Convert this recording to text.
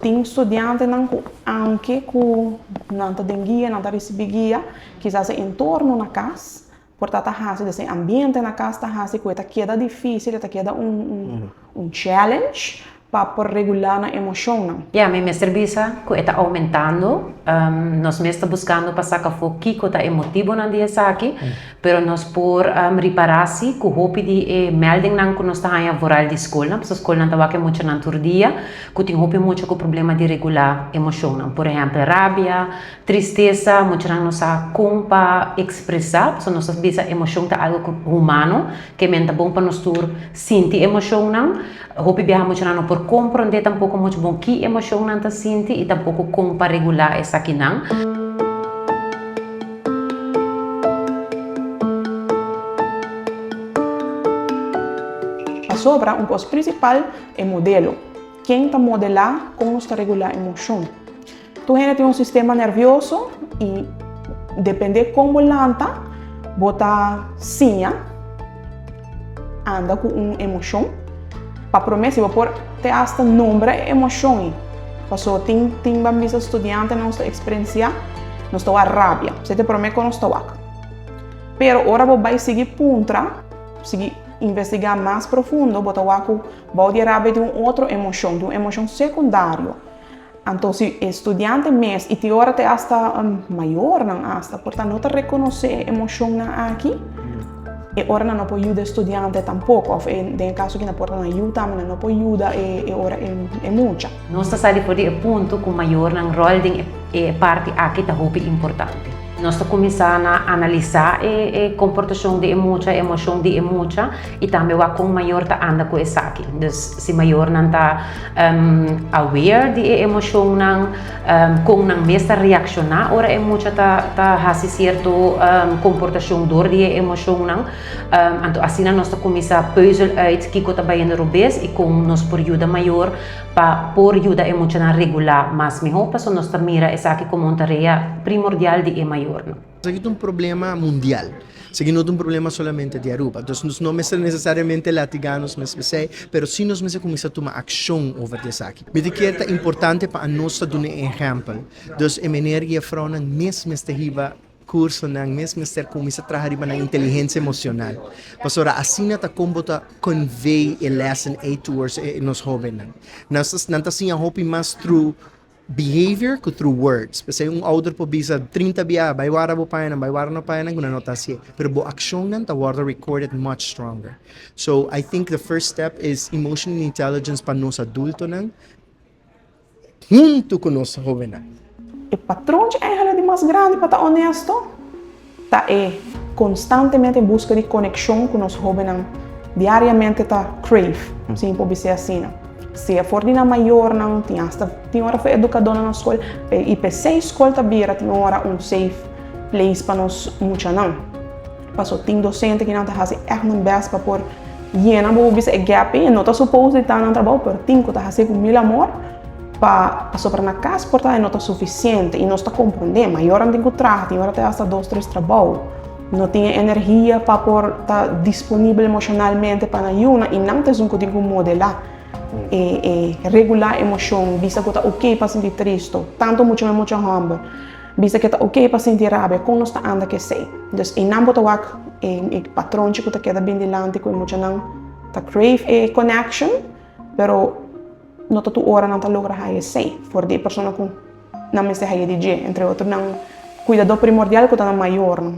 tem estudante anche que não tem guia, não recebe guia, quizás em entorno na casa, portanto, esse ambiente na casa está queda difícil, está queda challenge para regular a emoção. Mi serviço que está aumentando, nós estamos buscando para sacar o que está emotivo na dia aqui, pero nós por reparar-se que o hope de melding não que nós está aí voral de escola, porque a escola não está muito na dia, que tem hope muito com problema de regular emoção, por exemplo, rabia, tristeza, muito não nos culpa expressar, porque nós sabemos a emoção é algo humano, que é bom para nós sentir emoção não, hope viaja muito não por compreender tampouco muito bom que emoção não está sente e tampouco como para regular essa aqui não. A sobra, coisa principal é modelo. Quem está modelar como está regular a emoção. Tu tem um sistema nervioso e depende como lanta, bota sinha, anda com uma emoção. Para promessa, por ter hasta número de emoções. Passou, tem bambis estudante não está experienciar, não está a rabia. Você te promete que não está a. Pero ora vai seguir puntra, seguir investigar mais profundo, botar o aco, vai rabia de outra emoção, de uma emoção secundária. Então, se estudante mesmo e te ora te hasta maior não hasta, portanto não te reconhecer emoção aqui. E ora não pode ajudar estudante tampouco, ou em caso que não pode ajudar, não pode ajudar e ora é muita. Nós estamos por o ponto que o maior não rol de parte aqui está muito importante. Nós estamos começando a analisar a comportação de emoção de emoção e também o como maior está anda com isso aqui. Então, se maior não está aware de emoção não, como não mesmo reaccionar, ora emoção está fazendo certo comportação dor de emoção não. Então, assim nós estamos começando a puzzle out que está bem no rubês e como nós por ajuda maior para por ajuda emocional regular, mas melhor para nós mira isso aqui como uma tarefa primordial de maior. Isso aqui é um problema mundial. Isso aqui não é um problema solamente de Aruba. Então, não é necessariamente latiganos, mas sim nós começamos a tomar ação sobre isso aqui. Me diz que é importante para nós dar um exemplo. Então, a energia frona mesmo está curso ng mesmo ser começa a trabalhar na inteligência emocional. Pastora, assim na como ta convey a lesson towards nos jovens. Nanta assim a hope mais through behavior que through words. Kasi order po bisa 30 biya, baywara po pa yan, baywara na pa yan, guna nota siya. Pero bo aksyon nan, tawara recorded much stronger. So, I think the first step is emotional intelligence pa nos adulto nan, junto com nos jovens. O patrão é de mais grande para estar honesto, tá constantemente em busca de conexão com os jovens, diariamente tá crave, sim, pode ser assim. Se a fortuna maior não tinha hora foi educadora na escola, e PC escola também tinha hora safe place para nós muito não. Passou tem docente que não tá fazendo um best para por llenar o bisa gap e não tá suposto estar no trabalho, pero tem que tá fazendo com mil amor para sobrar na casa, portanto não está suficiente e nós está compreendendo, maior não tem que trabalhar, tem hora até hasta 2, 3 trabalhos. Não tem energia para estar disponível emocionalmente para ajudar e não tem que modelar. Regular a emoção, visa que está ok para sentir triste, tanto muito hambre, visa que está ok para sentir rabia, como está anda que sei. Então, e não pode o patrão que está queda bem delante com a emoção, está crave a connection, pero não está tu hora não está logra a sei, for de pessoa com não me sei a DJ, entre outros não cuidador primordial que está maior.